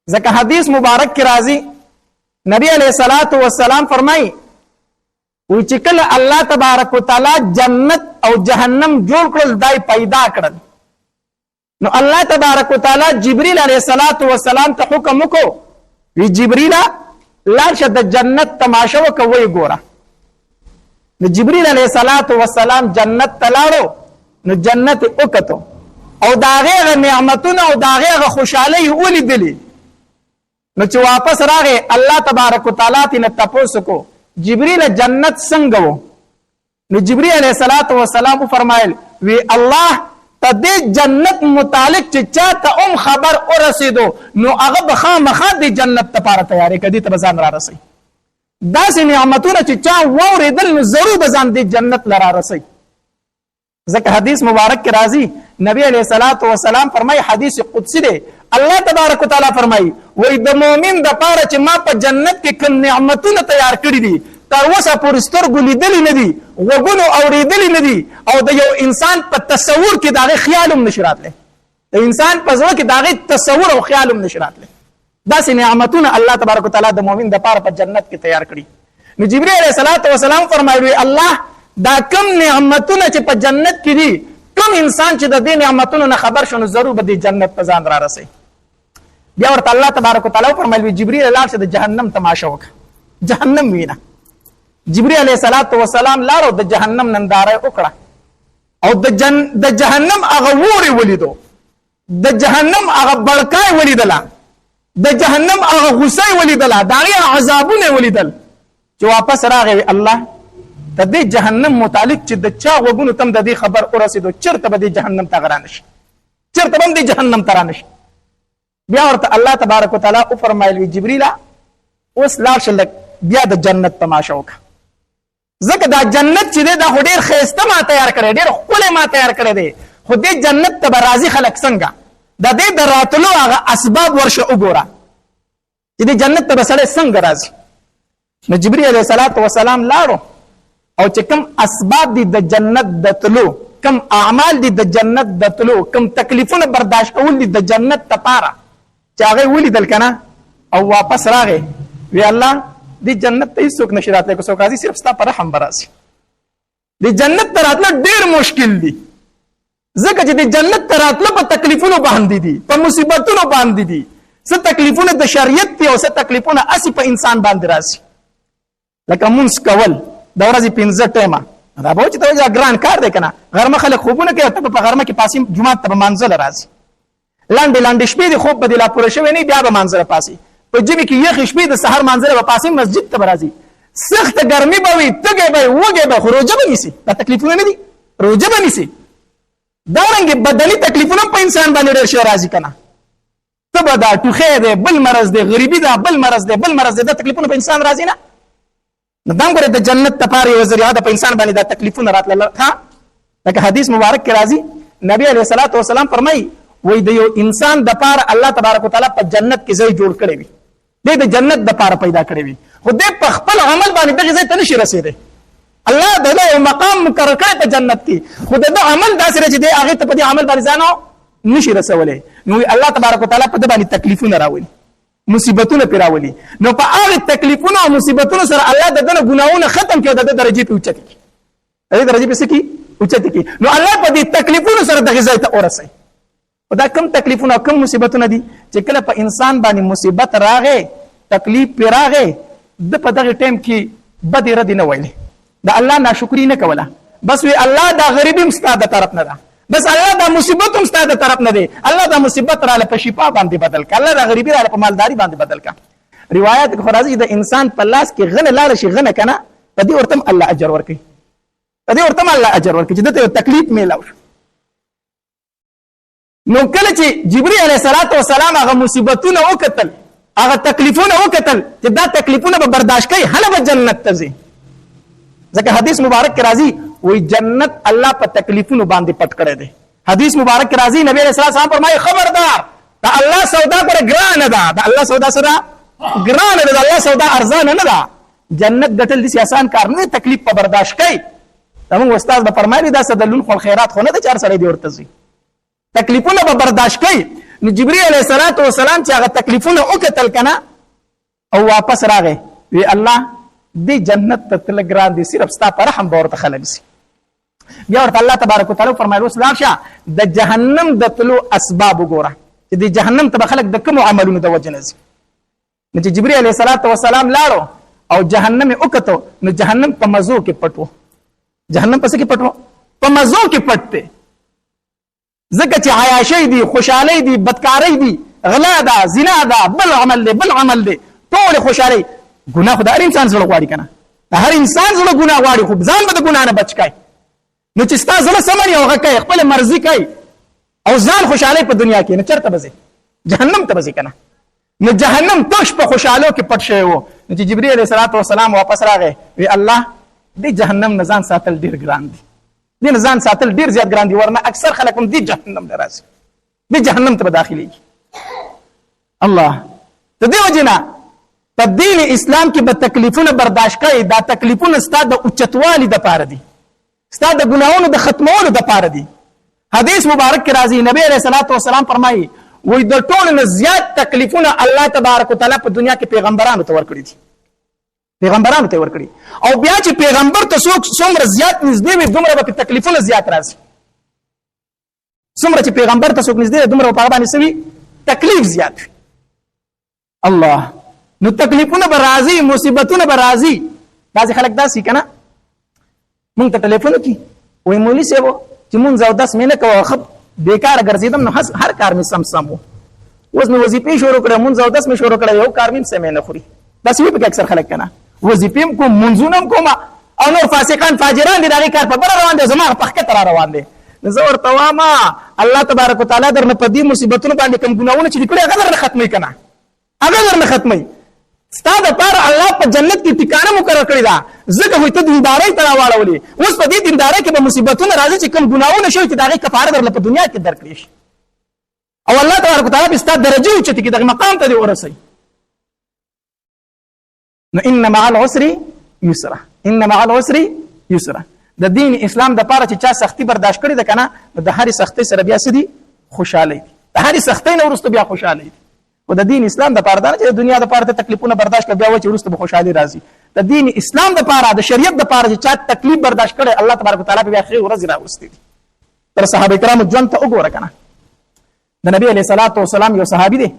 ځکه حدیث مبارک کې راځي نبی علیہ الصلوۃ والسلام فرمایي وی چې کله الله تبارک وتعالى جنت او جهنم جوړ کړل دای پیدا کړل نو الله تبارک وتعالى جبريل علیہ الصلوۃ والسلام ته حکم وکړو وی جبريل لاړ شه د جنت تماشا وکوي ګوره نو جبريل علیہ الصلوۃ والسلام جنت تلاړو نو جنت وکتو او داغه نعمتونه او داغه خوشحالي ولیدلې نو چې واپس راغی الله تبارک وتعالى تنه تاسو کو جبريل جنت څنګه وو نو جبريل علیہ الصلوۃ والسلام فرمایل وی الله ته دې جنت متعلق چې چاته خبر ورسېدو نو هغه بخامخا د جنت لپاره تیاری کړي ته ځان را رسي داسې نعمتونه چې چا وریدل نو ضرور به ځان د جنت لرا رسي ځکه حدیث مبارک کې راځي نبی علیہ الصلوۃ والسلام فرمایي حدیث قدسی دی الله تبارک وتعالى فرمایي وای د مؤمن د پاره چې ما په جنت کې کوم نعمتونه تیار کړی دي تر اوسه پورې سترګو لیدلې نه دي وګونو اورېدلې نه دي او د یو انسان په تصور کې داغه خیال هم نشي راتلی د انسان په زړه کې داغه تصور او خیال هم نشي راتلی داسې نعمتونه الله تبارک وتعالى د مؤمن د پاره په جنت کې تیار کړی نو جبرئیل علیہ الصلوۃ والسلام فرمایي الله دا کم نعمتونه چې په جنت کې دي کوم انسان چې د دې نعمتونو نه خبر شونه ضرور به د جنت په ځان را رسي بیا ورته الله تبارک وتعالى فرمایي جبرئیل لاړ شه د جهنم تماشا وکړه جهنم وینا جبرئیل علیہ الصلوۃ والسلام لاړو د جهنم ننداره وکړه او د جهنم هغه ووري ولیدو د جهنم هغه بړکای ولیدله د جهنم هغه غصه ولیدله داغه عذابونه ولیدل چې واپس راغی الله د دې جهنم متعلق چې د چا وګونو تم د دې خبر ورسېدو چرته به د جهنم ته غران شي چرته به د جهنم ته رانشي بیا ورته الله تبارک وتعالى او فرمایلی جبرئیل اوس لاړ شه بیا د جنت تماشا وکړه ځکه دا جنت چې دا ډېر ښایسته ما تیار کړی ډېر ښکلی ما تیار کړی دی خو دې جنت ته به راځي خلک څنګه د دې د راتلو هغه اسباب ورشه وګوره چې دې جنت ته به سړی څنګه راځي نو جبرئیل علیہ الصلوۃ والسلام لاړو او چې کوم اسباب دي د جنت د تلو کوم اعمال دي د جنت د تلو کوم تکلیفونه برداشت کول دي د جنت لپاره چې هغه ولیدل کنه او واپس راغی وی الله دې جنت ته هیڅوک نشي راتلی که څوک راځي صرف ستا په رحم به راشي دې جنت ته راتله ډېر مشکل دي ځکه چې دې جنت ته راتله په تکلیفونو باندې دي په مصیبتونو باندې دي څه تکلیفونه د شریعت دي او څه تکلیفونه اسې په انسان باندې راشي لکه مونځ کول د ورځې 15 ټیمه دا به چې ته ګران کار دی کنه غرمه خلک خوبونه کوي ته په غرمه کې پاسې جمعه ته به منځله راځي لاندې لاندې شپې دي خوب به دې لا پوره شوی نه بیا به منځله پاسې په ژمي کې یخې شپې د سحر منځله به پاسې مسجد ته به راځي سخته ګرمي به وي تږی به وي وږی به خو روژه به نیسي دا تکلیفونه نه دي روژه به نیسي دارنګې بدني تکلیفونه په انسان باندې ډېر شی راځي که نه تبه ده ټوخی دی بل مرض دی غریبي ده بل مرض دی بل مرض دی دا تکلیفونه په انسان راځي نه نو دا ګوره د جنت لپاره یوه ذریعه ده په انسان باندې دا تکلیفونه راتلل لکه حدیث مبارک کې راځي نبی علیہ الصلوۃ والسلام فرمایي وای د یو انسان دپاره الله تبارک وتعالی په جنت کې ځای جوړ کړی وي دی د جنت دپاره پیدا کړی وي خو دی په خپل عمل باندې دغې ځای ته نشي رسېدی الله د ده یو مقام مقرر کړی په جنت کې خو د ده عمل داسې دی چې دی هغې ته په دې عمل باندې ځان نشي رسولی نو الله تبارک وتعالی په ده باندې تکلیفونه راولي مصیبتونه پرې راولي نو په هغې تکلیفونو او مصیبتونو سره الله د ده نه ګناهونه ختم کړي او د ده درجې پرې اوچتې کړي د دې درجې پرې څه کړي اوچتې کړي نو الله په دې تکلیفونو سره دغې ځای ته ورسوي او دا کم تکلیفونه او کم مصیبتونه دي چې کله په انسان باندې مصیبت راغی تکلیف پرې راغی د په دغې ټایم کې بدې ردې نه ویلې د الله ناشکري نه کوله بس وی الله دا غریبي هم ستا د طرف نه ده بس الله دا مصیبت هم ستا د طرف نه دی الله دا مصیبت راله په شفا باندې بدل کړه الله دا غریبي راله په مالداري باندې بدل کړه روایت کې خو راځي د انسان په لاس کې غنه لاړه شي غنه که نه په دې ورته هم الله اجر ورکوي په دې ورته هم الله اجر ورکوي چې دته یو تکلیف میلاو شو نو کله چې جبرئیل علیہ الصلوۃ والسلام هغه مصیبتونه وکتل هغه تکلیفونه وکتل چې دا تکلیفونه به برداشت کوي هله به جنت ته ځي ځکه حدیث مبارک کې راځي وی جنت الله په تکلیفونو باندې پټ کړی دی حدیث مبارک کې راځي نبی علیہ السلام فرمایي خبردار دا الله سودا ګوره ګرانه ده دا الله سودا سره ګرانه ده الله سودا ارزانه نه ده جنت ګټل داسې آسان کار نه دی تکلیف په برداشت کوي زموږ استاد به فرمایي دا څه د لون خو خیرات خو نه ده چې هر سړی دې ورته ځي تکلیفونه به برداشت کوي نو جبرئیل علیه السلام چې هغه تکلیفونه وکتل کنه او واپس راغی وی الله دې جنت ته تل ګران دي صرف ستا پر رحم به ورته خلک سي بیا ورته الله تبارک وتعالى فرمایلو سلام شه د جهنم د تلو اسباب وګوره چې د جهنم ته خلک د کوم عملونو د وجه نه نو چې جبرئیل علیه السلام لاړو او جهنم وکتو نو جهنم په مزو کې پټو جهنم پس کې پټو په مزو کې پټته ځکه چې عیاشي دي خوشحالي دي بدکاري دي غلا ده زنا ده بل عمل دی ټول خوشحالي ګناه خدای هر انسان زړه غواړي کنه هر انسان زړه ګناه غواړي خو ځان به د ګناه نه بچ کای نو چې ستا زړه سمړي او غکای خپل مرزي کوي او ځان خوشحالي په دنیا کې نه چرته بځي جهنم ته بځي کنه نو جهنم توش په خوشحالو کې پټ شوی وو نو چې جبرئیل علیه السلام واپس راغی وی الله دې جهنم نه ځان ساتل ډیر ګران دي دې نه ځان ساتل ډیر زیات ګران دي ورنه اکثر خلک هم دې جهنم نه راځي دې جهنم ته داخليږي الله ته دې وجنا په دین اسلام کې به تکلیفونه برداشت کوي دا تکلیفونه ستاسو د اوچتوالي د پاره دي ستاسو د ګناہوں د ختمولو د پاره دي حدیث مبارک کې راځي نبی علیہ الصلوۃ والسلام فرمایي وې د ټولو نه زیات تکلیفونه الله تبارک وتعالى په دنیا کې پیغمبرانو ته ورکړي دي پیغمبرانو ته ورکړي او بیا چې پیغمبر ته څومره زیات نږدې وي دومره به تکلیفونه زیات راځي څومره چې پیغمبر ته څوک نږدې دومره په باندې سوي تکلیف زیات وي الله نو تکلیفونه به راځي مصیبتونه به راځي بعضې خلک داسې کنه مونږ ته ټلیفون وکړي وایي مولوي صاحب چې مونځ او دس مې نه کوه ښه بېکاره ګرځېدم نو هر کار مې سم و اوس مې وظیفې شروع کړه مونځ او دس مې شروع کړه یو کار مې څه مې نه خوري داسې وي پکې اکثر خلک کنه وظیفې هم کوم منځونه هم کوم او نور فاسقان فاجران دي د هغې کار په بره روان دی زما په ښکته را روان دی نو زه ورته وایم الله تبارک وتعالی درنه په دې مصیبتونو باندې کوم ګناهونه چې دي کړي هغه درنه ختموي که نه هغه درنه ختموي ستا دپاره الله په جنت کې ټکانه مقرر کړې ده ځکه خو ته دیندارۍ ته راواړولې اوس په دې دیندارۍ کې به مصیبتونه راځي چې کوم ګناهونه شوي چې د هغې کفاره درله په دنیا کې درکړې شي او الله تبارک وتعالی به ستا درجې اوچتې کړي دغې مقام ته دې ورسوي نو ان مع العسر یسرا ان مع العسر یسرا د دین اسلام د پاره چې چا سختی برداشت کړي ده کنه د هرې سختۍ سره بیا څه دي خوشحالي دي د هرې سختۍ نه وروسته بیا خوشحالي دي او د دین اسلام د پاره دا چې د دنیا د پاره ته تکلیفونه برداشت کړي بیا و چې وروسته به خوشحالي راځي د دین اسلام د پاره د شریعت د پاره چې چا تکلیف برداشت کړي الله تبارک وتعالی بیا خیر ورځ راوستي دي تر صحابه کرامو ژوند ته وګوره کنه د نبی علیه الصلاۃ والسلام یو صحابي دی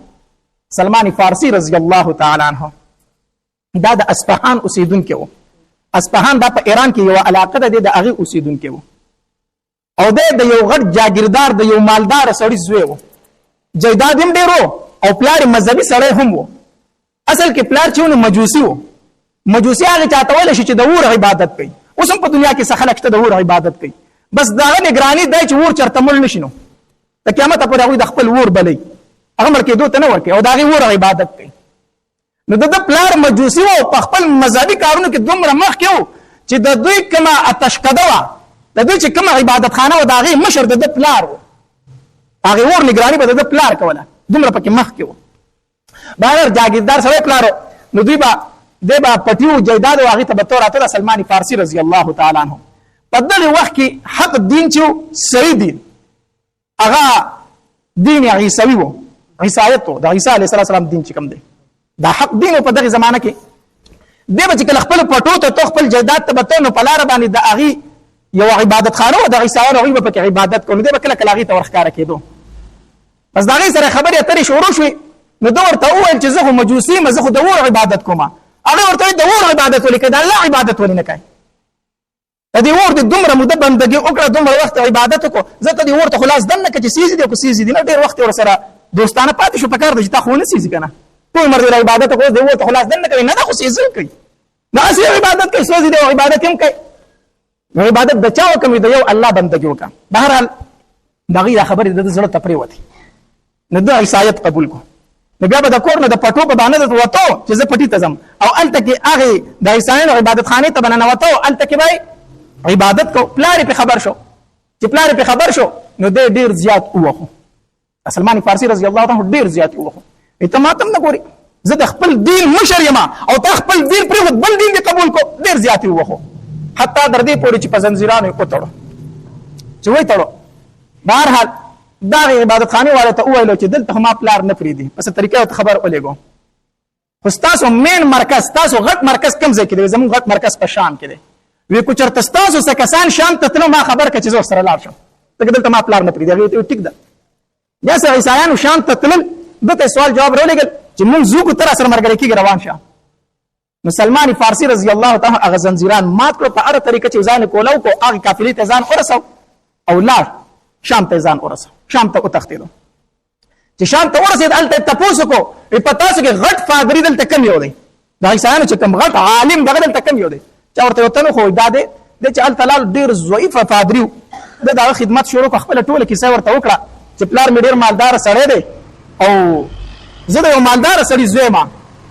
سلمان فارسی رضی الله تعالی عنہ دا د اصفهان اوسیدونکی و اصفهان دا په ایران کې یو علاقه ده د هغې اوسیدونکی و او د یو غټ جاګیردار د یو مالدار سړي زوی و جیداد هم ډېر او پلار مذهبي سړی هم و اصل کې پلار چې و مجوسي و مجوسي هغې چاته ویلی شي چې د اور عبادت کوي اوس هم په دنیا کې څه خلک شته د اور عبادت کوي بس د هغه نګراني دی چې اور چېرته مړ نه شي نو د قیامته پورې هغوی د خپل اور بلی هغه مړ کېدو ته نه ورکوي او د هغې اور عبادت کوي نو د پلار مجوسي و په خپل مذهبي کارونو کې دومره مخکې و چې د دوی کومه اتشکده وه د دوی چې کومه عبادت خانه وه د هغې مشر د ده پلار و هغې اور نګراني به د ده پلار کوله دومره پکې مخکې و بهر جاګیردار سړی پلار نو دوی به دی به پټي و جیداد و هغې ته به تو راته د سلمان فارسي رضی الله تعالی عنه په دغې وخت کې حق دین چې و صحیح دین هغه دین عیسوي و عیسایت و د عیسی علیه السلام دین چې کوم دی دا حق دین په دغه زمانه کې دی به چې کله خپل پټو ته تو خپل جیداد ته به تو نو په لاره باندې د هغې یو عبادت خانه وه د عیسایانو هغوی به پکې عبادت کوو نو دی به کله کله هغې ته ورښکاره کېدو بس د هغې سره خبرې اترې شروع شوې نو ده ورته وویل چې زه خو مجوسي یم زه خو د اور عبادت کوم هغې ورته ویل د اور عبادت ولې کوې د الله عبادت ولې نه کوې د دې اور دې دومره موده بندګي وکړه دومره وخت عبادت وکړو زه ته دې اور ته خو لاس دم نه کړه چې سیزې دي او که سیزې دي نه ډېر وخت یې ورسره دوستانه پاتې شو په کار ده چې تا خو ونه سیزي که نه ټول عمر دې عبادت وکړو دې اور ته خو لاس دم نه کوي نه دا خو سیزل کوي داسې عبادت کوي سوځي دی او عبادت هم کوي نو عبادت د چا وکړم د یو الله بندګي وکړه بهرحال د هغې دا خبرې د ده زړه ته پرېوتې نو ده عیسایت قبول کړو نو بیا به د کور نه د پټو په بهانه درته وتو چې زه پټي ته ځم او هلته کې هغې د عیسایانو عبادت خانې ته به ننوتو هلته کې به عبادت کو پلار یې پې خبر شو چې پلار یې پې خبر شو نو دی ډېر زیات ووخو سلمان فارسي رضی الله عنه ډېر زیات ووخو ته ما ته هم نه ګورې زه د خپل دین مشر یم او تا خپل دین پرېښود بل دین دې قبول کو ډېر زیات یې ووخو حتی در دې پورې چې په زنځیرانو یې وتړو چې ویې تړو بهرحال دا عبادت خانه والے ته وویل چې دلته ما پلار نه پریدي پس طریقې ته خبر ولېګو خو تاسو مین مرکز تاسو غټ مرکز کوم ځای کې دی زموږ غټ مرکز په شام کې دی وی کو چرته تاسو څه کسان شام ته تلو ما خبر کړه چې زه سره لاړ شم دلته ما پلار نه پریدي هغه ټیک ده یا سه عیسایانو شام ته تلل دته سوال جواب راولېګل چې مونږ زو کو تر سره مرګ کېږي روان شه مسلمان فارسی رضی الله تعالی هغه زنجیران مات کړ په اړه طریقه چې ځان کولو کو هغه کافرې ته ځان ورسو او لاړ شام ته ځان ورسو شام ته وتښتېدو چې شام ته ورسېد الته تاسو کو په تاسو کې غټ فادری دلته کم یو دی دا عیسایانو چې کم غټ عالم دغه دلته کم یو دی چا ورته وته نو خو دا دی چې التلال ډیر ضعیف فادری دا خدمت شروع خپل ټوله کیسه ورته وکړه چې پلار مې ډیر مالدار سړی دی او زه د یو مالدار سړي زوی ما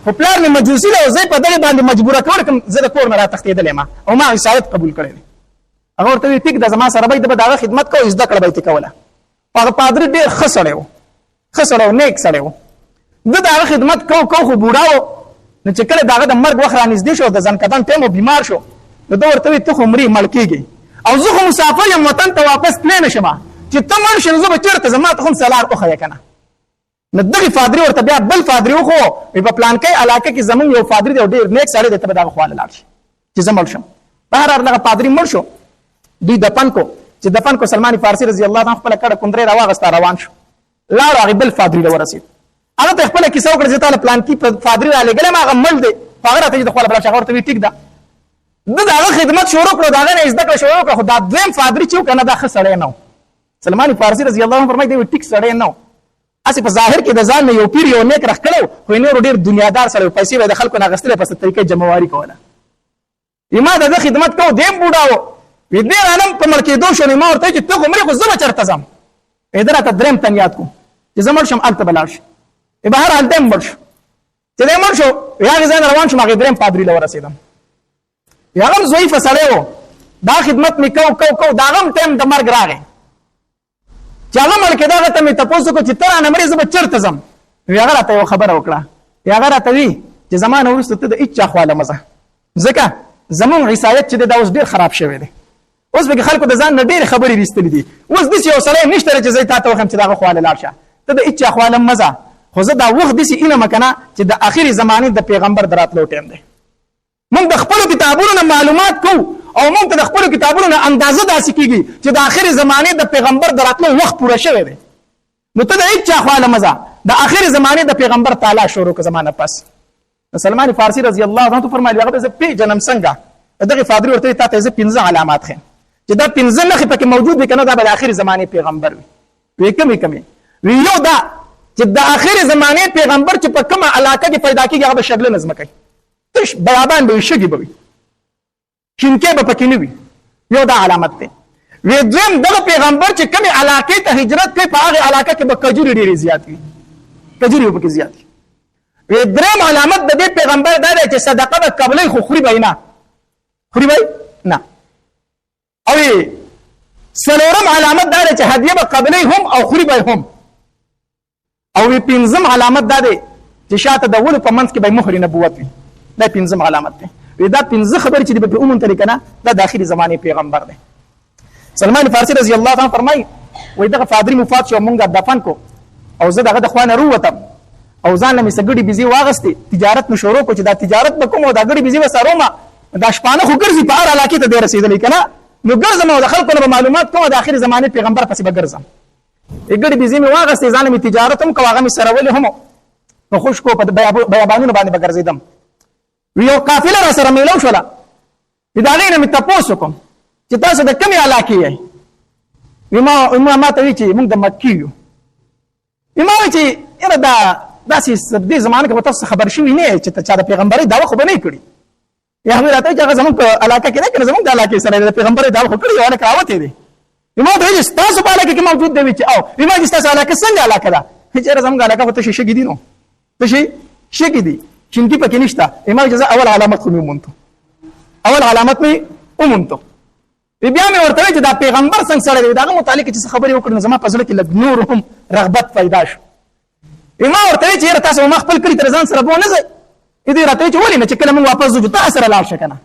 خو پلار مې مجوسي دی او زه په دغه باندې مجبوره کړم کوم زه د کور نه راتښتېدلی ما او ما عیسایت قبول کړی دی هغه ورته وی ټیک ده زما سره به د هغه خدمت کوو زده کړه به یې کوله هغه پادري ډېر ښه سړی و ښه سړی و نیک سړی و ده د هغه خدمت کو خو بوډا و نو چې کله د هغه د مرګ وخت رانږدې شو د ځنکدن ټایم و بیمار شو نو ده ورته وی ته خو مرې مړ کېږي او زه خو مسافر یم وطن ته واپس تللی نه شم چې ته مړ شې نو زه به چېرته ځم ما ته خو سلار وښیه که نه نو دغه فادري ورته بیا بل فادري وخو په پلانکۍ علاقه کې زمونږ یو فادري دی او ډېر نیک سړی دی ته به دغه خواله لاړ شي چې زه مړ شم بهرحال دغه پادري مړ شو دوی دفن کو چې دفن کو سلمان فارسی رضی الله عنه خپله کډه کندرې راواغسته روان شو لاړو هغې بل فادري له ورسېد هغه ته خپله کیسه وکړه چې تا له پلانکي فادري رالېږلی م هغه مړ دی خو هغه راته چې د خواله به لاړ شي هغه ورته وي ټیک ده ده د هغه خدمت شروع کړو د هغه نه یې زده کړه شروع کړه خو دا دویم فادري چې و که نه دا ښه سړی نه و سلمان فارسی رضی الله عنه فرمایي دی ټیک سړی نه و هسې په ظاهر کې د ځان نه یو پیر یو نیک راښکلی و خو یې نورو ډېر دنیادار سړی و پیسې به یې د خلکو نه اخېستلې په څه طریقه جمعواري کوله ما د ده خدمت کوو دیم بوډا و وی دې رانم په مړ کېدو شو نو ما ورته ویل چې ته خو مرې خو زه به چېرته ځم ده راته درېیم تن یاد کړو چې زه مړ شم هلته به لاړ شي بهرحال دی مړ شو چې دی مړ شو هغې ځای نه روان شوم هغې درېیم پادري له ورسېدم هغه هم ضعیفه سړی و دا خدمت مې کو د هغه هم ټایم د مرګ راغی چې هغه مړ کېده هغه ته مې تپوس وکړو چې ته رانه مرې زه به چېرته ځم هغه راته یوه خبره وکړه هغه راته وي چې زما نه وروسته ته د هېچا خواله مه ځه ځکه زمونږ عیسایت چې دی دا اوس ډېر خراب شوی دی اوس پکې خلکو د ځان نه ډېرې خبرې ویستلې دي اوس داسې یو سړی نشته دی چې زه تا ته وښیم چې د هغه خواله لاړ شه ته د هېچا خواله مه ځه خو زه دا وخت داسې علم که نه چې د آخرې زمانې د پیغمبر د راتلو ټایم دی موږ د خپلو کتابونو نه معلومات کوو او موږ ته د خپلو کتابونو نه اندازه داسې کېږي چې د آخرې زمانې د پیغمبر د راتلو وخت پوره شوی دی نو ته د هېچا خواله مه ځه د آخرې زمانې د پیغمبر تعالی شروع که زمانه پس سلمان فارسی رضی الله عنه فرمایي هغه زه پېژنم څنګه دغه فادري ورته تا ته زه 15 علامات ښیم چې دا 15 نښې پکې موجود وي که نه دا به د آخرې زمانې پیغمبر وي کومې وی یو دا چې د آخرې زمانې پیغمبر چې په کومه علاقه کې پیدا کېږي هغه به شګله نه ځمکه تش بیابان به وي شګې به وي شینکې به پکې نه وي یو دا علامت دی وی دویم دغه پیغمبر چې کومې علاقې ته هجرت کوي په هغې علاقه کې به کجورې ډېرې زیات وي کجورې به پکې زیات وي وی درېیم علامت د دې پیغمبر دا دی چې صدقه به قبلوي خو خوري به یې نه خوري به نه او څلورم علامت دا دی چې هدیه به قبلوي هم او خوري به هم او پنځم علامت دا دی چې شاته د ولو په منځ کې به مهر نبوت وي دا پنځم علامت دی وی دا 15 خبرې چې په عموم طریقه نه دا د آخري زمانې پیغمبر دی سلمان فارسی رضی الله عنه فرمایي وایي دغه فادري مفات شو مونږ دفن کو او زه دغه د خوا نه رووتم او ځان له مې څه ګډې بيزي واغستې تجارت مې شروع کړو چې دا تجارت به کوم او دا ګډې بيزي به څارومه دا شپانه خو ګرځي په هر علاقې ته دی رسېدلی که نه نو ګرځم او د خلکو نه به معلومات کوم د آخري زمانې پیغمبر پسې به ګرځم ګډې بيزي مې واغستې ځان مې تجارت هم کو هغه مې سره ولې هم نو خوش کو په بیابانونو باندې به ګرځېدم یو قافله را سره میلو شوله د هغې نه مې تپوس وکړم چې تاسو د کومې علاقې یئ ما ته وایي چې موږ د مکې یو ما وایي چې یاره دا داسې دې زمانه کې به تاسو خبر شوي نه چې چا د پیغمبرۍ دعوه خو به نه یې کړي یا هغوی راته وایي چې هغه زموږ په علاقه کې دی که نه زموږ د علاقې سره د پیغمبرۍ دعوه خو کړې یو هلک راوتی دی ما ورته وایي چې ستاسو په علاقه کې موجود دی چې او ما چې ستاسو علاقه څنګه علاقه ده چېرې زموږ علاقه خو تشې شګې دي نو تشې شګې دي چینکي پکې نشته ما وایي چې زه اول علامت خو مې وموندو اول علامت مې وموندو بیا مې ورته وایي چې دا پیغمبر څنګه سړی دی د هغه متعلق چې څه خبرې وکړو نو زما په زړه کې لږ نور هم رغبت پیدا شو ما ورته وایي چې یاره تاسو ما خپل کلي ته ځان سره به ونه ځئ دې راته وایي چې ولې نه چې کله موږ واپس ځو تا سره لاړ شه که نه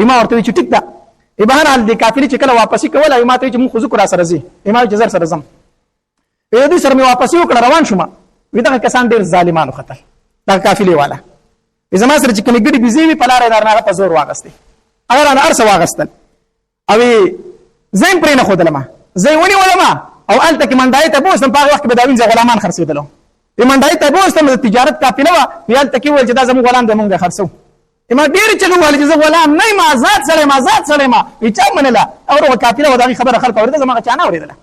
ما ورته وایي چې ټیک ده بهرحال دې کافرې چې کله واپسي کوله ما ته وایي چې موږ خو ځو را سره ځي ما وایي چې زر سره ځم دوی سره مې واپسې وکړه روان شوم وی دغه کسان ډېر ظالمانو ختل دغه قافلې والا زما سره چې کومې ګډې بيزې وي په لاره یې درنه په زور واغستې هغه رانه هر څه واغستل او زه یې پرې نه ښودلم زه یې ونیولم او هلته کې منډایي ته بوستم په هغه وخت کې به دا وینځه غلامان خرڅېدلو منډایي ته بوستم د تجارت قافله وه وی هلته کې وویل چې دا زموږ غلام دی مونږ یې خرڅوو ما ډېرې چلو وویل چې زه غلام نه یم آزاد سړی یم آزاد سړی یم وی چا منله او هغه قافله وه د هغې خبره خلک اورېده زما هغه چا نه اورېدله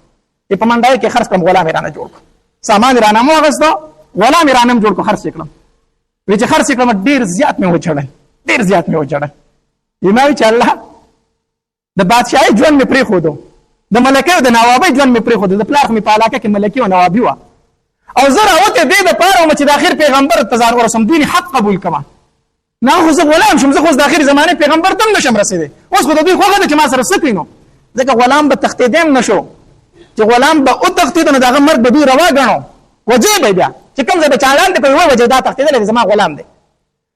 په منډایي کې خرڅ کړم غلام یې رانه جوړ کړو سامان یې رانه مو اخېستو غلام یې رانه هم جوړ کړو خرڅ یې کړم وی چې خرڅ یې کړم ډېر زیات مې وچړل ډېر زیات مې وچړل وی ما وی چې الله د بادشاهۍ ژوند مې پرېښودو د ملکۍ او د نوابۍ ژوند مې پرېښودو د پلار خو مې په علاقه کې ملکي او نوابي وه او زه راوتې دې دپاره وم چې د آخر پیغمبر ته ځان ورسم دین حق قبول کړمه نه خو زه غلام شم زه خو اوس د آخرې زمانې پیغمبر ته هم نشم رسېدی اوس خو د دوی خوښه ده چې ما سره څه کړي نو ځکه غلام به تښتېدی هم نه شو چې غلام به وتښتېده نو د هغه مرګ به دوی روا ګڼو وجې به بیا چې کوم ځای به چاړان دی په یوه وجې دا تښتېدلی دی زما غلام دی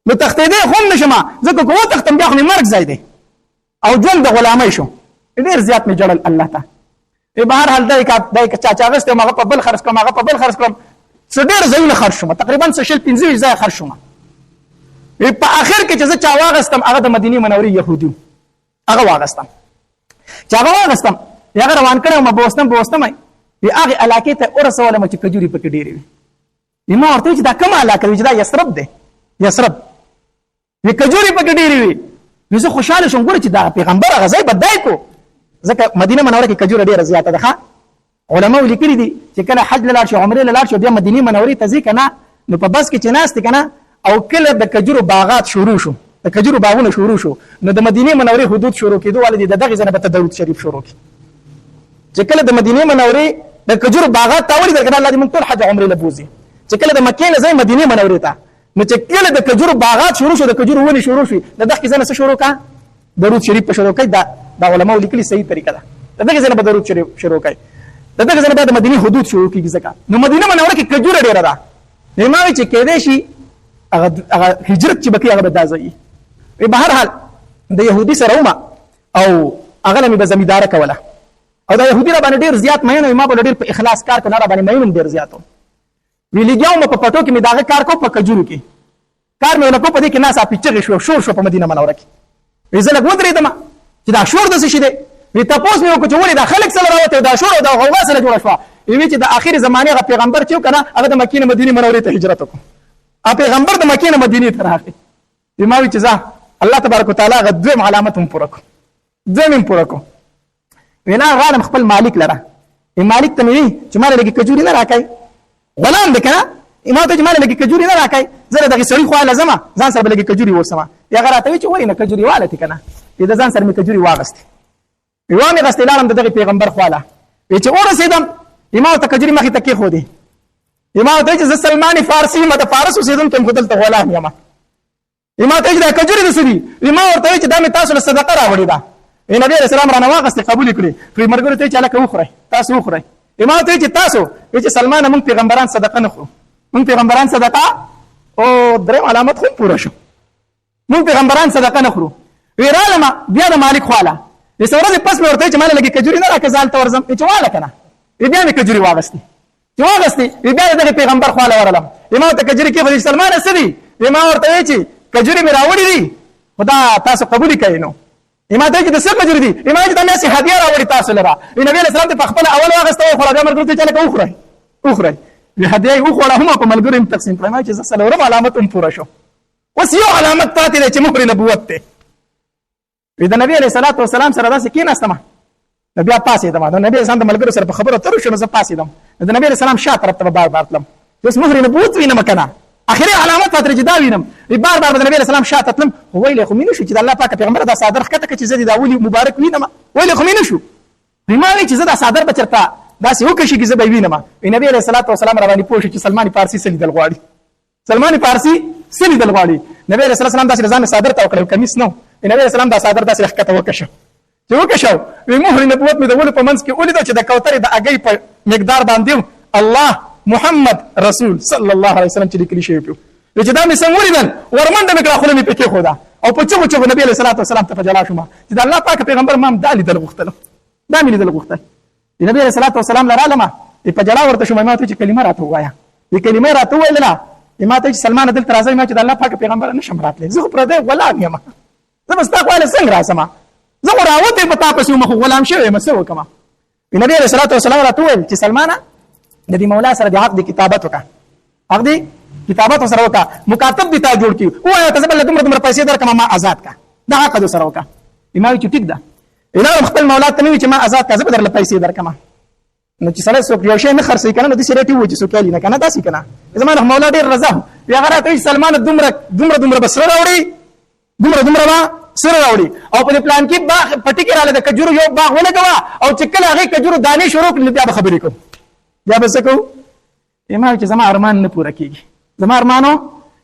نو تښتېدی خو هم نه شم ځکه که وتښتم بیا خو مې مرګ ځای دی او ژوند د غلامۍ شو ډېر زیات مې جړل الله ته بهر حال دی که چا اخېستی وم هغه په بل خرڅ کړم هغه په بل خرڅ کړم څه ډېر ځایونه خرڅ شوم تقریبا څه 15 ځایه خرڅ شوم په آخر کې چې زه چا واغستم هغه د مدینې منورې یهودي هغه واغستم چې هغه واغستم هغه روان کړی وم بوستم هغې علاقې ته ورسولم چې کجورې پکې ډېرې وي ما ورته ویل چې دا کومه علاقه وي چې دا یثرب دی یثرب وي کجورې پکې ډېرې وي نو زه خوشحاله شوم ګوره چې دا پیغمبر هغه ځای بدای کو ځکه مدینه منوره کې کجوره ډېره زیاته ده ښه علماو لیکلي دي چې کله حج له لاړ شو عمرې له لاړ شو بیا مدینې منورې ته ځې که نه نو په بس کې چې ناست که نه او کله د کجورو باغات شروع شو د کجورو باغونه شروع شو نو د مدینې منورې حدود شروع کېدو والا دي د دغې ځای نه به ته درود شریف شروع کړي چې کله د مدینې منورې د کجورو باغات ته ولې درکه الله دې موږ ټول حج عمرې له بوځي چې کله د مکې نه ځئ مدینې منورې ته نو چې کله د کجورو باغات شروع شو د کجورو ونې شروع شوي د دغې ځای نه څه شروع کړه درود شریف په شروع کوي دا علماو لیکلي صحیح طریقه ده د دغې ځای نه به درود شریف شروع کوي د دغې ځای نه بیا د مدینې حدود شروع کېږي ځکه نو مدینه منوره کې کجوره ډېره ده نو ما وایي چې کېدی شي هغه هجرت چې به کوي هغه به دا ځای وي به هر حال د یهودي سره ومه او هغه له مې به زمینداره کوله او دا یهودي را باندې ډېر زیات مین وي ما به ډېر په اخلاص کار کوه نه را باندې مین هم ډېر زیات و وی لګیا وم په پټو کې مې د هغه کار کو په کجورو کې کار مې ونه کو په دې کې ناڅاپي چغې شو شور شو په مدینه منوره کې وی زه لږ ودرېدم چې دا شور داسې شي دی وی تپوس مې وکړو چې ولې دا خلک سره راوتې دا شور او دا غوغا سره جوړه شوه وی چې د آخرې زمانې هغه پیغمبر چې و که نه هغه د مکې نه مدینې منورې ته هجرت وکړو پیغمبر د مکې نه مدینې ته راغی وی ما وی چې ځه الله تبارک وتعالی هغه دویم علامت هم پوره کړو دویم هم پوره کړو وی نه غواړم خپل مالک لره مالک ته مې وی چې ما له لږې کجورې نه راکوي غلام دی که نه ما ته چې ما له لږې کجورې نه راکوي زه له دغې سړي خوا لځم ځان سره به لږې کجورې وړسم هغه راته وی چې ولې نه کجورې والتې که نه د ځان سره مې کجورې واغستې وی مې غستې لاړم د دغې پیغمبر خواله وی چې ورسېدم ما ورته کجورې مخې ته کېښودې ما ورته وی چې زه سلمان فارسي یم د فارس اوسېدونکی یم خو دلته غلام یم ما ته وی چې دا کجورې د څه دي ما ورته وی چې دا مې تاسو له صدقه راوړې ده نبي علیه السلام رانه واغستې قبول یې کړې پرې ملګرو ته وی چې هلکه وخورئ تاسو وخورئ ما ورته وی چې تاسو وی چې سلمانه موږ پیغمبران صدقه نه خورو موږ پیغمبران صدقه او درېیم علامت خو پوره شو موږ پیغمبران صدقه نه خورو وی رالم بیا د مالک خواله د څه ورځې پس مې ورته وی چې ما له لږې کجورې نه راکړه زه هلته ورځم چې واله که نه بیا مې کجورې واغستې چې واغستې بیا د دغې پیغمبر خواله ورغلم ما ورته کجورې کېښودې چې سلمانه څه دي ما ورته وی چې کجورې مې راوړې دي خو دا تاسو قبول یې کوئ نو ما ته چې د څه کجورې دي ما چې دا مې هسې هدیه راوړې تاسو لره نبي علیه السلام ته په خپله اول واغسته وخوړه بیا ملګرو ته چې هلکه وخورئ وخورئ هدیه یې وخوړه هم په ملګرو یې تقسیم کړه ما چې زه څلورم علامت هم پوره شو اوس یو علامت پاتې دی چې مهر نبوت دی وی د نبي علیه الصلاة والسلام سره داسې کېناستم نو بیا پاڅېدم د نبي علیه السلام د ملګرو سره په خبرو اترو شو نو زه پاڅېدم د نبي علیه السلام شا طرف ته به بار بار تلم چې اوس مهر نبوت وینم که نه اخري علامت پاتې چې دا وینم بار بار به د نبي علیه السلام شا ته تلم خو ویلی خو مې نه شو چې د الله پاکه پیغمبره دا څادر ښکته کړه چې زه دې دا ولي مبارک وینم ویلی خو مې نه شو ما وایي چې زه دا څادر به چېرته داسې وکشي چې زه به یې وینم نبي علیه الصلاة والسلام را باندې پوه شو چې سلمان فارسي څه لیدل غواړي سلمان فارسي څه لیدل غواړي نبي علیه السلام داسې د ځان څادر ته وکړی کمیس نه نبي علیه السلام دا څادر داسې ښکته وکشه چې وکشو وی مهر نبوت مې د ولو په منځ کې ولیدو چې د کوترې د اګۍ په مقدار باندې الله محمد رسول صلی الله علیه وسلم چې لیکلي شوي چې دا مې څنګه ولیدل ورمنډه مې کړه خوله مې پکې ښوده او په چغو چغو نبي علیه الصلاة والسلام ته په جلا شوم چې د الله پاک پیغمبر ما هم دا لیدل غوښتل دا مې لیدل غوښتل د نبي علیه الصلاة والسلام له رالمه په جړا ورته شو ما ته چې کلمه راته وایا دې کلمه راته ویل نه ما ته چې سلمان دلته راځي ما چې د الله پاک پیغمبر نشم راتلی زه پر دې غلام یم زه بس تا خو څنګه راسم زه راوته په تاسو مخ غلام شوی مسو کما نبی رسول الله صلی الله علیه وسلم چې سلمان د دې مولا سره د عقد کتابت وکړه عقد کتابت سره وکړه مکاتب دي تا جوړ کی او ته بل دومره پیسې درکم ما آزاد کا دا عقد سره وکړه ایمای چې ټیک ده اله خپل مولا ته نوی چې ما آزاد کا زه بدر پیسې درکم نو چې سره څوک یو شی نه خرڅي کنه د سره ټی و چې څوک نه کنه داسې کنه زمانه مولا ډیر رضا یا غره سلمان دومره بسره راوړي دومره سره راوړي او په پلان کې باغ پټی کې رااله د کجورو یو باغ ولګوا او چې کله هغه کجورو دانې شروع کړل بیا خبرې کوم بیا بس کو ایمه چې زما ارمان نه پوره کیږي زما ارمانو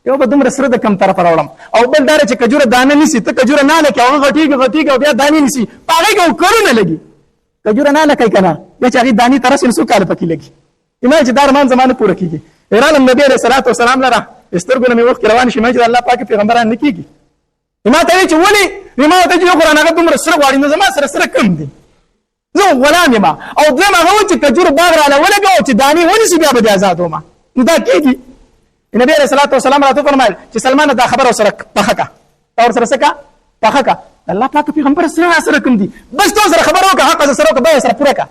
یو به دومره سره د کم طرف راوړم او بل دار چې کجوره دانه نسی ته کجوره نه لکه او غټیږي او بیا دانې نسی پاغه کو کړو نه لګي کجوره نه لکه کنه بیا چې هغه دانې ترسه نسو کال پکې لګي ایمه چې دار ارمان زمانه پوره کیږي ایران نبی رسول الله صلی الله علیه وسلم لره استرګونه مې وخت روان شي مې چې الله پاک پیغمبران نه کیږي ما ته چې ولي ما ته چې قرآن هغه دومره سره غواړي نو زما سره کم دي زه غلام یم او دغه هغه چې کجور باغ را لولګو چې دانی ونی بیا به آزاد ومه نو دا کېږي نبی رسول الله صلی الله علیه وسلم فرمایل چې سلمان دا خبر سره پخکا اور سره سکا پخکا الله پاک پیغمبر سره کم دي بس تو سره خبر وکړه حق سره وکړه به سره پوره کا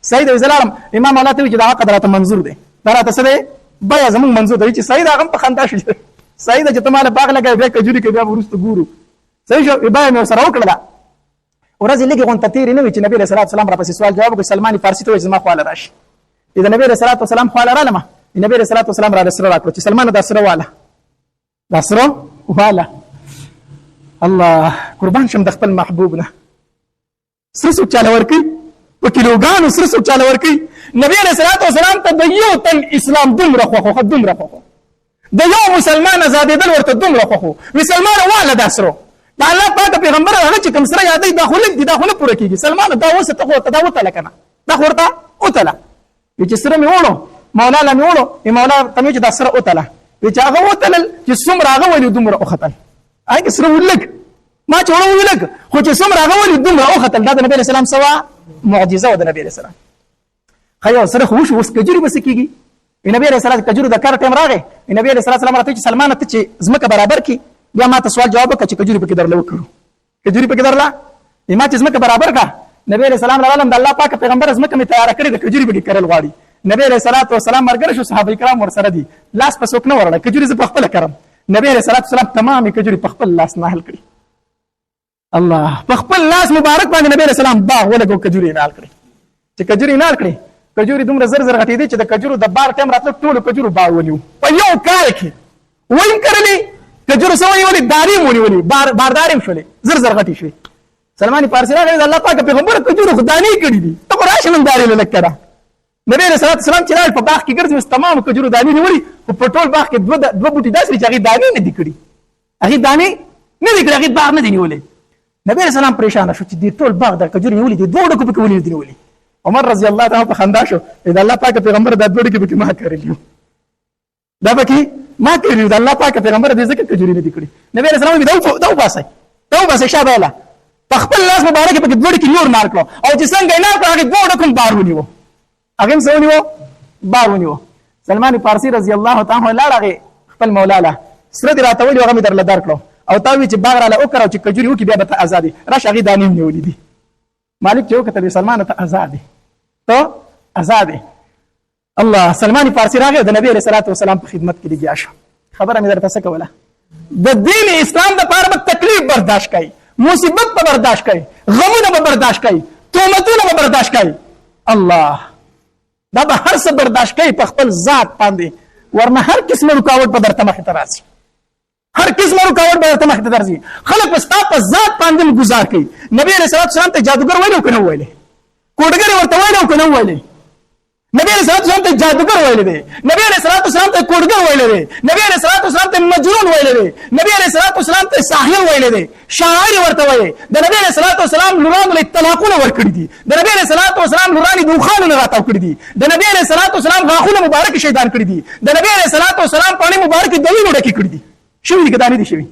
سید العالم امام الله ته چې دا حق دراته منظور دی دراته سره بیا زمون منظور دی چې سید هغه په خندا شي سید چې تماله باغ لګای بیا کجوري کې بیا ورسته ګورو صحیح شو ابای مې سره وکړه ورځ لګي غون تطیر نه وی چې نبی رسول الله صلی الله علیه وسلم را پسې سوال جواب کوي سلمان فارسی ته زما خواله راشي اذا نبی رسول الله صلی الله علیه وسلم خواله را لمه نبی رسول الله صلی الله علیه وسلم را کړ چې سلمان دا سره واله دا سره واله الله قربان شم د خپل محبوب نه سره سو چاله ورکی په کیلوګانو سره سو چاله ورکی نبی رسول الله صلی الله علیه وسلم ته د یو تن اسلام دومره خو د یو مسلمان آزادېدل ورته دومره خو مسلمان واله داسرو دا الله پاک پیغمبر هغه چې کوم سره یادې دا خلک پوره کیږي سلمان دا وسه ته ته دا وته لکنه دا ورته اوتله چې سره مې وړو مولا لا مې وړو مولا ته چې دا سره اوتله چې هغه اوتل چې څومره هغه ولې دومره اوختل هغه سره ولګ ما چې وړو ولګ خو چې څومره هغه ولې دومره اوختل دا د نبی رسول الله سوا معجزه و د نبی رسول الله خیا سره خو وس کجوري بس کیږي نبی رسول الله کجورو د کار ټیم راغی نبی رسول الله راته چې سلمان ته چې زمکه برابر کی بیا ما ته سوال جواب وکړه چې کجوري پکې درلو کړو کجوري پکې درلا ما چې زمکه برابر کا نبی رسول الله علیه د الله پاک پیغمبر زمکه می تیار کړی د کجوري پکې کړل غواړي نبی رسول الله والسلام مرګره شو صحابه کرام ورسره دي لاس په څوک نه ورړه کجوري ز په خپل کړم نبی رسول الله والسلام تمامي کجوري په خپل لاس نه حل کړی الله په خپل لاس مبارک باندې نبی رسول الله باغ ولګو کجوري نه حل کړی چې کجوري نه حل کړی کجوري دومره زر غټې دي چې د کجورو د بار ټیم راتلو ټول کجورو باغ ونیو په یو کال کې ویم کړلی کجورو سوي ولې داري مونی ولې بارداریم شولې زر غټې شوې سلمان فارسی راغی الله پاک پیغمبر کجورو خدانی کړی دي ته راشه نن داري لکړه نبی رسول الله سلام چې په باغ کې ګرځي تمام کجورو دانی نیولې په ټول باغ کې دوه بوټي داسې چې هغه دانی نه دي کړی هغه دانی نه دي کړی هغه باغ نه دی نیولې نبی رسول الله پریشان شو چې دې ټول باغ د کجورو نیولې دي دوه ډکو پکې ولې دي نیولې عمر رضی الله تعالی په خندا شو دا الله پاک پیغمبر د دوړ کې به ما کړلیو دا پکې ما کړلیو د الله پاک پیغمبر دې ځکه کجوري نه دي کړی نبی رسول الله دا وباسه شابه الله په خپل لاس مبارک په دوړ کې نور مار کړو او چې څنګه نه کړو هغه دوړ کوم بار ونیو هغه څه ونیو بار ونیو سلمان فارسی رضی الله تعالی لاړه خپل مولا له سره دې راته ویل هغه در لدار کړو او تا وی چې باغ را له وکړو چې کجوري وکي بیا به آزادي راشه هغه دانیم نیولې دي مالک چې وکړه سلمان ته آزادي تو آزاد الله سلمان فارسی راغی د نبی رسول الله والسلام په خدمت کې لګیا شو خبره مې درته څه کوله د دین اسلام د پاره به تکلیف برداشت کړي مصیبت په برداشت کړي غمونه به برداشت کړي تهمتونه به برداشت کړي الله دا به هر څه برداشت کړي په خپل ذات باندې ورنه هر قسم رکاوټ په درته مخ ته راځي هر قسم رکاوټ به درته مخ ته راځي خلک په ستاسو په ذات باندې گزار کوي نبی رسول الله والسلام ته جادوګر وایي او کنه وایي کوډګر ورته وایي او کنه وایي نبی رسول الله والسلام ته جادوګر وایي دی نبی رسول الله والسلام ته کوډګر وایي دی نبی رسول الله والسلام ته مجنون وایي دی نبی رسول الله والسلام ته ساحر وایي دی شاعر ورته وایي د نبی رسول الله والسلام نوران له طلاقونه ورکړي دي د نبی رسول الله والسلام نوراني دوخانونه راتاو کړي دي د نبی رسول الله والسلام غاخونه مبارک شیطان کړي دي د نبی رسول الله والسلام پانی مبارک دوی وړکی کړي دي شوی کدانې دي شوی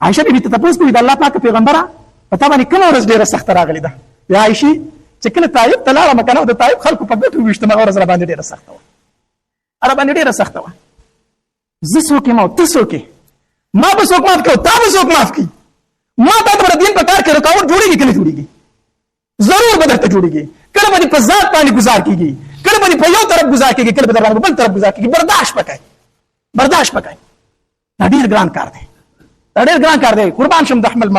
عائشہ بیبي ته تاسو کوی د الله پاک پیغمبره پتا باندې کوم ورځ ډیره سخت راغلی ده یا عائشہ چې کله طائف ته لاړم کنه د طائف خلکو په ګټو ویشتم هغه ورځ را باندې ډېره سخته وه را باندې ډېره سخته وه زه څوک یم او ته څوک یې ما به څوک معاف کړي تا به څوک معاف کړي ما تا ته د دین په کار کې رکاوټ جوړېږي که نه جوړېږي ضرور به درته جوړېږي کله به دې په ذات باندې ګزار کېږي کله به دې په یو طرف ګزار کېږي کله به در باندې بل طرف ګزار کېږي برداشت وکړئ دا ډېر ګران کار دی دا ډېر ګران کار دی قربان شم د احمد